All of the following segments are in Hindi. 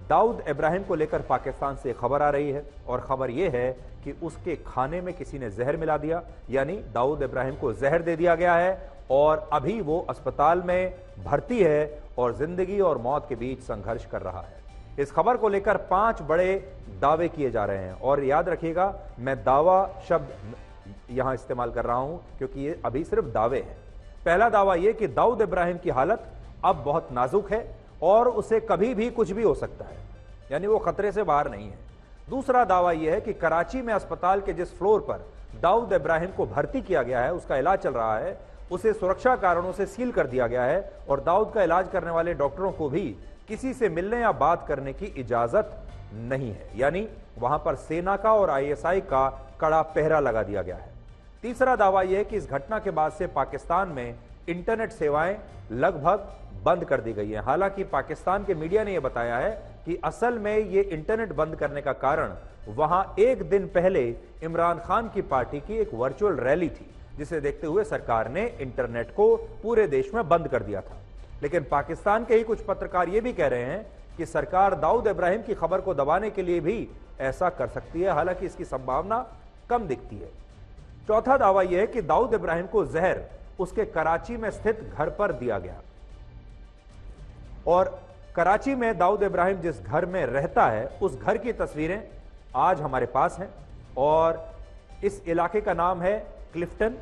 दाऊद इब्राहिम को लेकर पाकिस्तान से खबर आ रही है और खबर यह है कि उसके खाने में किसी ने जहर मिला दिया, यानी दाऊद इब्राहिम को जहर दे दिया गया है और अभी वो अस्पताल में भर्ती है और जिंदगी और मौत के बीच संघर्ष कर रहा है। इस खबर को लेकर 5 बड़े दावे किए जा रहे हैं और याद रखिएगा, मैं दावा शब्द यहां इस्तेमाल कर रहा हूं क्योंकि ये अभी सिर्फ दावे हैं। पहला दावा यह कि दाऊद इब्राहिम की हालत अब बहुत नाजुक है और उसे कभी भी कुछ भी हो सकता है, यानी वो खतरे से बाहर नहीं है। दूसरा दावा यह है कि कराची में अस्पताल के जिस फ्लोर पर दाऊद इब्राहिम को भर्ती किया गया है, उसका इलाज चल रहा है, उसे सुरक्षा कारणों से सील कर दिया गया है और दाऊद का इलाज करने वाले डॉक्टरों को भी किसी से मिलने या बात करने की इजाजत नहीं है, यानी वहां पर सेना का और आईएसआई का कड़ा पहरा लगा दिया गया है। तीसरा दावा यह है कि इस घटना के बाद से पाकिस्तान में इंटरनेट सेवाएं लगभग बंद कर दी गई हैं। हालांकि पाकिस्तान के मीडिया ने यह बताया है कि असल में यह इंटरनेट बंद करने का कारण वहां एक दिन पहले इमरान खान की पार्टी की एक वर्चुअल रैली थी, जिसे देखते हुए सरकार ने इंटरनेट को पूरे देश में बंद कर दिया था। लेकिन पाकिस्तान के ही कुछ पत्रकार यह भी कह रहे हैं कि सरकार दाऊद इब्राहिम की खबर को दबाने के लिए भी ऐसा कर सकती है, हालांकि इसकी संभावना कम दिखती है। चौथा दावा यह है कि दाऊद इब्राहिम को जहर उसके कराची में स्थित घर पर दिया गया और कराची में दाऊद इब्राहिम जिस घर में रहता है उस घर की तस्वीरें आज हमारे पास हैं और इस इलाके का नाम है क्लिफ्टन,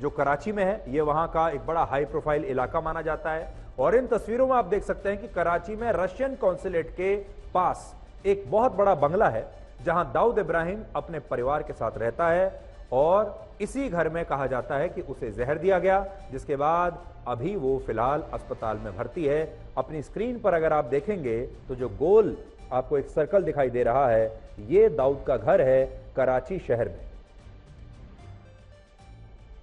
जो कराची में है। यह वहां का एक बड़ा हाई प्रोफाइल इलाका माना जाता है और इन तस्वीरों में आप देख सकते हैं कि कराची में रशियन कॉन्सुलेट के पास एक बहुत बड़ा बंगला है जहां दाऊद इब्राहिम अपने परिवार के साथ रहता है और इसी घर में कहा जाता है कि उसे जहर दिया गया, जिसके बाद अभी वो फिलहाल अस्पताल में भर्ती है। अपनी स्क्रीन पर अगर आप देखेंगे तो जो गोल आपको एक सर्कल दिखाई दे रहा है, ये दाऊद का घर है कराची शहर में।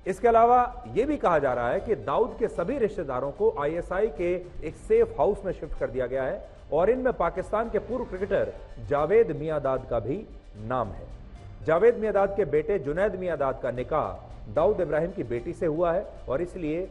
इसके अलावा यह भी कहा जा रहा है कि दाऊद के सभी रिश्तेदारों को आईएसआई के एक सेफ हाउस में शिफ्ट कर दिया गया है और इनमें पाकिस्तान के पूर्व क्रिकेटर जावेद मियांदाद का भी नाम है। जावेद मियांदाद के बेटे जुनैद मियांदाद का निकाह दाऊद इब्राहिम की बेटी से हुआ है और इसलिए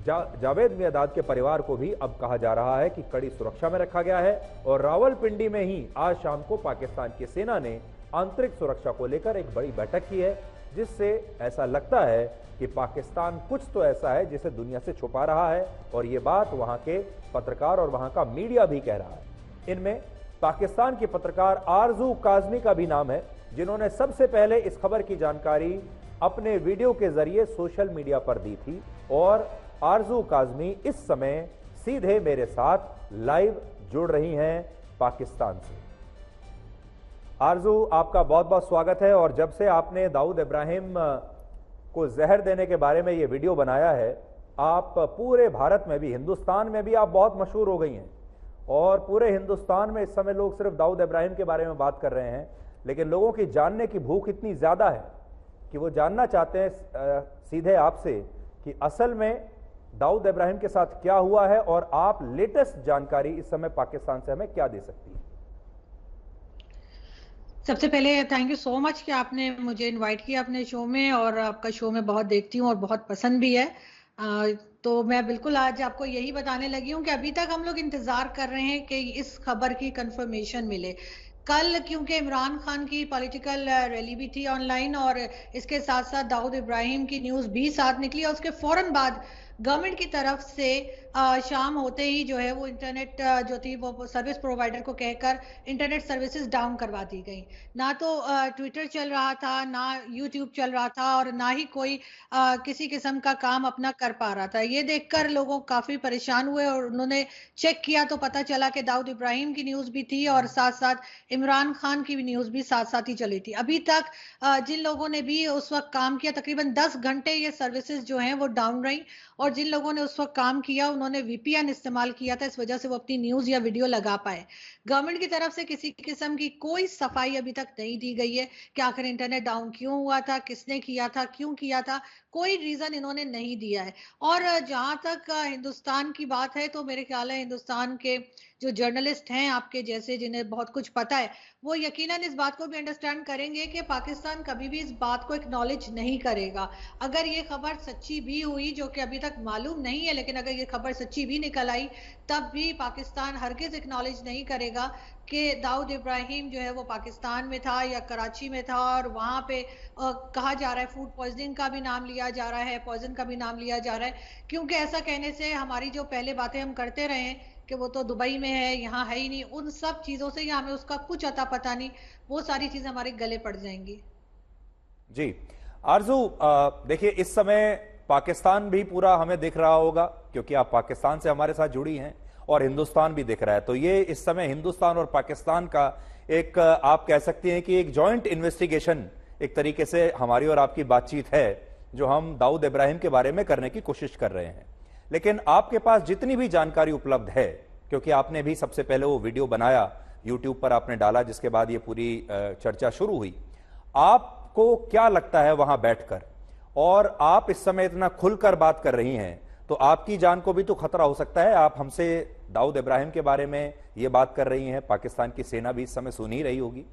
जावेद मियांदाद के परिवार को भी अब कहा जा रहा है कि कड़ी सुरक्षा में रखा गया है और रावलपिंडी में ही आज शाम को पाकिस्तान की सेना ने आंतरिक सुरक्षा को लेकर एक बड़ी बैठक की है, जिससे ऐसा लगता है कि पाकिस्तान कुछ तो ऐसा है जिसे दुनिया से छुपा रहा है और ये बात वहां के पत्रकार और वहां का मीडिया भी कह रहा है। इनमें पाकिस्तान की पत्रकार आरजू काजमी का भी नाम है, जिन्होंने सबसे पहले इस खबर की जानकारी अपने वीडियो के जरिए सोशल मीडिया पर दी थी और आरजू काजमी इस समय सीधे मेरे साथ लाइव जुड़ रही हैं पाकिस्तान से। आरजू, आपका बहुत बहुत स्वागत है। और जब से आपने दाऊद इब्राहिम को जहर देने के बारे में ये वीडियो बनाया है, आप पूरे भारत में भी, हिंदुस्तान में भी आप बहुत मशहूर हो गई हैं और पूरे हिंदुस्तान में इस समय लोग सिर्फ दाऊद इब्राहिम के बारे में बात कर रहे हैं, लेकिन लोगों की जानने की भूख इतनी ज्यादा है कि वो जानना चाहते हैं सीधे आपसे कि असल में दाऊद इब्राहिम के साथ क्या हुआ है और आप लेटेस्ट जानकारी इस समय पाकिस्तान से हमें क्या दे सकती हैं। सबसे पहले थैंक यू सो मच कि आपने मुझे इनवाइट किया अपने शो में और आपका शो मैं बहुत देखती हूँ और बहुत पसंद भी है। तो मैं बिल्कुल आज आपको यही बताने लगी हूँ कि अभी तक हम लोग इंतजार कर रहे हैं कि इस खबर की कंफर्मेशन मिले। कल क्योंकि इमरान खान की पॉलिटिकल रैली भी थी ऑनलाइन और इसके साथ साथ दाऊद इब्राहिम की न्यूज़ भी साथ निकली और उसके फौरन बाद गवर्नमेंट की तरफ से शाम होते ही जो है वो इंटरनेट जो थी वो सर्विस प्रोवाइडर को कहकर इंटरनेट सर्विसेज डाउन करवा दी गई। ना तो ट्विटर चल रहा था, ना यूट्यूब चल रहा था और ना ही कोई किसी किस्म का काम अपना कर पा रहा था। ये देखकर लोगों काफी परेशान हुए और उन्होंने चेक किया तो पता चला कि दाऊद इब्राहिम की न्यूज़ भी थी और साथ साथ इमरान खान की भी न्यूज़ भी साथ साथ ही चली थी। अभी तक जिन लोगों ने भी उस वक्त काम किया, तकरीबन 10 घंटे ये सर्विसेज जो हैं वो डाउन रही और जिन लोगों ने उस वक्त काम किया उन्होंने वीपीएन इस्तेमाल किया था, इस वजह से वो अपनी न्यूज़ या वीडियो लगा पाए। गवर्नमेंट की तरफ से किसी किस्म की कोई सफाई अभी तक नहीं दी गई है कि आखिर इंटरनेट डाउन क्यों हुआ था, किसने किया था, क्यों किया था, कोई रीजन इन्होंने नहीं दिया है। और जहां तक हिंदुस्तान की बात है तो मेरे ख्याल है हिंदुस्तान के जो जर्नलिस्ट हैं आपके जैसे जिन्हें बहुत कुछ पता है, वो यकीनन इस बात को भी अंडरस्टैंड करेंगे कि पाकिस्तान कभी भी इस बात को एक्नॉलेज नहीं करेगा। अगर ये खबर सच्ची भी हुई, जो कि अभी तक मालूम नहीं है, लेकिन अगर ये खबर सच्ची भी निकल आई, तब भी पाकिस्तान हरगिज़ एक्नॉलेज नहीं करेगा कि दाऊद इब्राहिम जो है वो पाकिस्तान में था या कराची में था, और वहाँ पे कहा जा रहा है फूड पॉइजनिंग का भी नाम लिया जा रहा है, पॉइजन का भी नाम लिया जा रहा है। क्योंकि ऐसा कहने से हमारी जो पहले बातें हम करते रहे हैं कि वो तो दुबई में है, यहाँ है ही नहीं, उन सब चीजों से या हमें उसका कुछ अता पता नहीं, वो सारी चीजें हमारे गले पड़ जाएंगी। जी आरजू, देखिए इस समय पाकिस्तान भी पूरा हमें दिख रहा होगा, क्योंकि आप पाकिस्तान से हमारे साथ जुड़ी हैं, और हिंदुस्तान भी दिख रहा है। तो ये इस समय हिंदुस्तान और पाकिस्तान का एक आप कह सकते हैं कि एक जॉइंट इन्वेस्टिगेशन एक तरीके से हमारी और आपकी बातचीत है, जो हम दाऊद इब्राहिम के बारे में करने की कोशिश कर रहे हैं। लेकिन आपके पास जितनी भी जानकारी उपलब्ध है, क्योंकि आपने भी सबसे पहले वो वीडियो बनाया, यूट्यूब पर आपने डाला, जिसके बाद ये पूरी चर्चा शुरू हुई, आपको क्या लगता है वहां बैठकर, और आप इस समय इतना खुलकर बात कर रही हैं, तो आपकी जान को भी तो खतरा हो सकता है। आप हमसे दाऊद इब्राहिम के बारे में ये बात कर रही हैं, पाकिस्तान की सेना भी इस समय सुन ही रही होगी।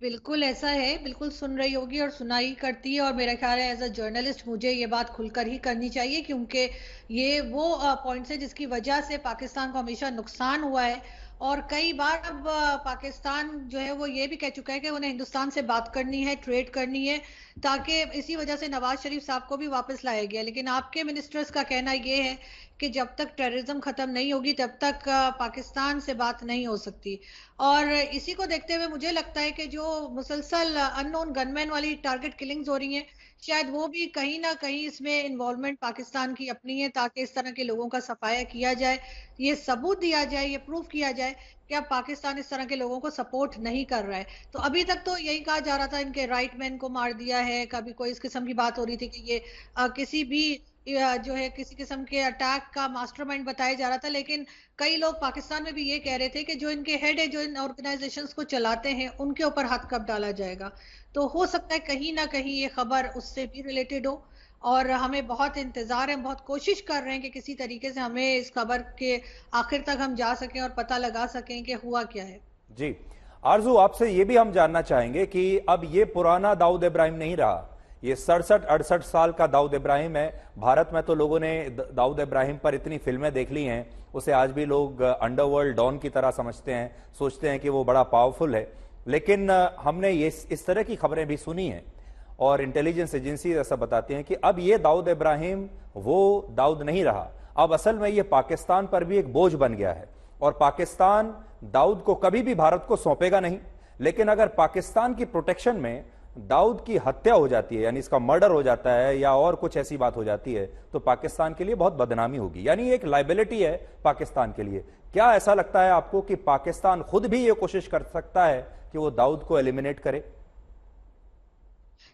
बिल्कुल ऐसा है, बिल्कुल सुन रही होगी और सुनाई करती है, और मेरा ख्याल है एज अ जर्नलिस्ट मुझे ये बात खुलकर ही करनी चाहिए, क्योंकि ये वो पॉइंट्स है जिसकी वजह से पाकिस्तान को हमेशा नुकसान हुआ है। और कई बार अब पाकिस्तान जो है वो ये भी कह चुका है कि उन्हें हिंदुस्तान से बात करनी है, ट्रेड करनी है, ताकि इसी वजह से नवाज शरीफ साहब को भी वापस लाया गया। लेकिन आपके मिनिस्टर्स का कहना ये है कि जब तक टेररिज्म खत्म नहीं होगी तब तक पाकिस्तान से बात नहीं हो सकती। और इसी को देखते हुए मुझे लगता है कि जो मुसलसल अननोन गनमैन वाली टारगेट किलिंग्स हो रही हैं, शायद वो भी कहीं ना कहीं इसमें इन्वॉल्वमेंट पाकिस्तान की अपनी है, ताकि इस तरह के लोगों का सफाया किया जाए, ये सबूत दिया जाए, ये प्रूफ किया जाए कि अब पाकिस्तान इस तरह के लोगों को सपोर्ट नहीं कर रहा है। तो अभी तक तो यही कहा जा रहा था इनके राइट मैन को मार दिया है, कभी कोई इस किस्म की बात हो रही थी कि ये किसी भी जो है किसी किस्म के अटैक का मास्टरमाइंड बताया जा रहा था। लेकिन कई लोग पाकिस्तान में भी ये कह रहे थे कि जो इनके हेड है, जो इन ऑर्गेनाइजेशंस को चलाते हैं, उनके ऊपर हाथ कब डाला जाएगा। तो हो सकता है कहीं ना कहीं ये खबर उससे भी रिलेटेड हो, और हमें बहुत इंतजार है, बहुत कोशिश कर रहे हैं कि किसी तरीके से हमें इस खबर के आखिर तक हम जा सकें और पता लगा सकें कि हुआ क्या है। जी आरजू, आपसे ये भी हम जानना चाहेंगे कि अब ये पुराना दाऊद इब्राहिम नहीं रहा, ये 67-68 साल का दाऊद इब्राहिम है। भारत में तो लोगों ने दाऊद इब्राहिम पर इतनी फिल्में देख ली हैं, उसे आज भी लोग अंडरवर्ल्ड डॉन की तरह समझते हैं, सोचते हैं कि वो बड़ा पावरफुल है। लेकिन हमने ये इस तरह की खबरें भी सुनी हैं, और इंटेलिजेंस एजेंसी ऐसा बताती हैं कि अब ये दाऊद इब्राहिम वो दाऊद नहीं रहा। अब असल में ये पाकिस्तान पर भी एक बोझ बन गया है, और पाकिस्तान दाऊद को कभी भी भारत को सौंपेगा नहीं। लेकिन अगर पाकिस्तान की प्रोटेक्शन में दाऊद की हत्या हो जाती है, यानी इसका मर्डर हो जाता है, या और कुछ ऐसी बात हो जाती है, तो पाकिस्तान के लिए बहुत बदनामी होगी, यानी एक लाइबिलिटी है पाकिस्तान के लिए। क्या ऐसा लगता है आपको कि पाकिस्तान खुद भी ये कोशिश कर सकता है कि वो दाऊद को एलिमिनेट करे?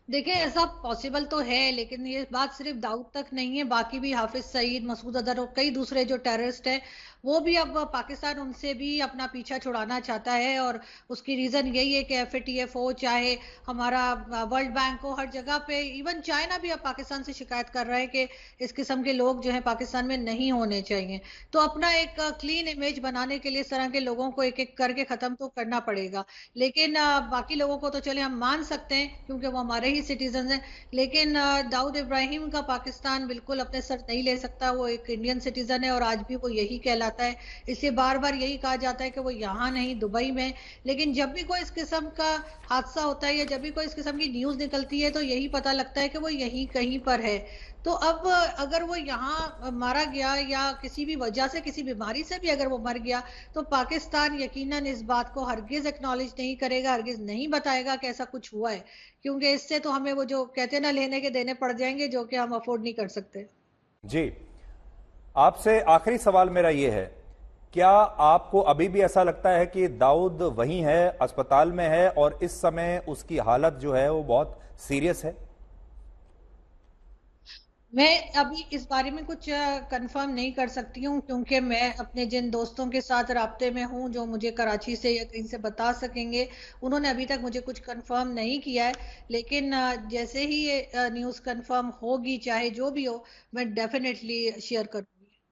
देखिए ऐसा पॉसिबल तो है, लेकिन ये बात सिर्फ दाऊद तक नहीं है, बाकी भी हाफिज सईद, मसूद अजहर और कई दूसरे जो टेररिस्ट हैं, वो भी अब पाकिस्तान उनसे भी अपना पीछा छुड़ाना चाहता है। और उसकी रीजन यही है कि एफएटीएफओ, चाहे हमारा वर्ल्ड बैंक हो, हर जगह पे, इवन चाइना भी अब पाकिस्तान से शिकायत कर रहा है कि इस किस्म के लोग जो है पाकिस्तान में नहीं होने चाहिए। तो अपना एक क्लीन इमेज बनाने के लिए इस तरह के लोगों को एक एक करके खत्म तो करना पड़ेगा। लेकिन बाकी लोगों को तो चले हम मान सकते हैं क्योंकि वो हमारे ही सिटीजन हैं। लेकिन दाऊद इब्राहिम का पाकिस्तान बिल्कुल अपने सर नहीं ले सकता, वो एक इंडियन सिटीजन है और आज भी वो यही कहलाता है। इसलिए बार बार यही कहा जाता है कि वो यहाँ नहीं, दुबई में। लेकिन जब भी कोई इस किस्म का हादसा होता है या जब भी कोई इस किस्म की न्यूज निकलती है तो यही पता लगता है कि वो यही कहीं पर है। तो अब अगर वो यहाँ मारा गया या किसी भी वजह से, किसी बीमारी से भी अगर वो मर गया, तो पाकिस्तान यकीनन इस बात को हरगिज एक्नॉलेज नहीं करेगा, हरगिज नहीं बताएगा कि ऐसा कुछ हुआ है, क्योंकि इससे तो हमें वो जो कहते हैं ना, लेने के देने पड़ जाएंगे, जो कि हम अफोर्ड नहीं कर सकते। जी, आपसे आखिरी सवाल मेरा ये है, क्या आपको अभी भी ऐसा लगता है कि दाऊद वहीं है, अस्पताल में है, और इस समय उसकी हालत जो है वो बहुत सीरियस है? मैं अभी इस बारे में कुछ कंफर्म नहीं कर सकती हूँ, क्योंकि मैं अपने जिन दोस्तों के साथ राब्ते में हूँ जो मुझे कराची से या कहीं से बता सकेंगे, उन्होंने अभी तक मुझे कुछ कंफर्म नहीं किया है। लेकिन जैसे ही ये न्यूज़ कंफर्म होगी, चाहे जो भी हो, मैं डेफिनेटली शेयर करूँ।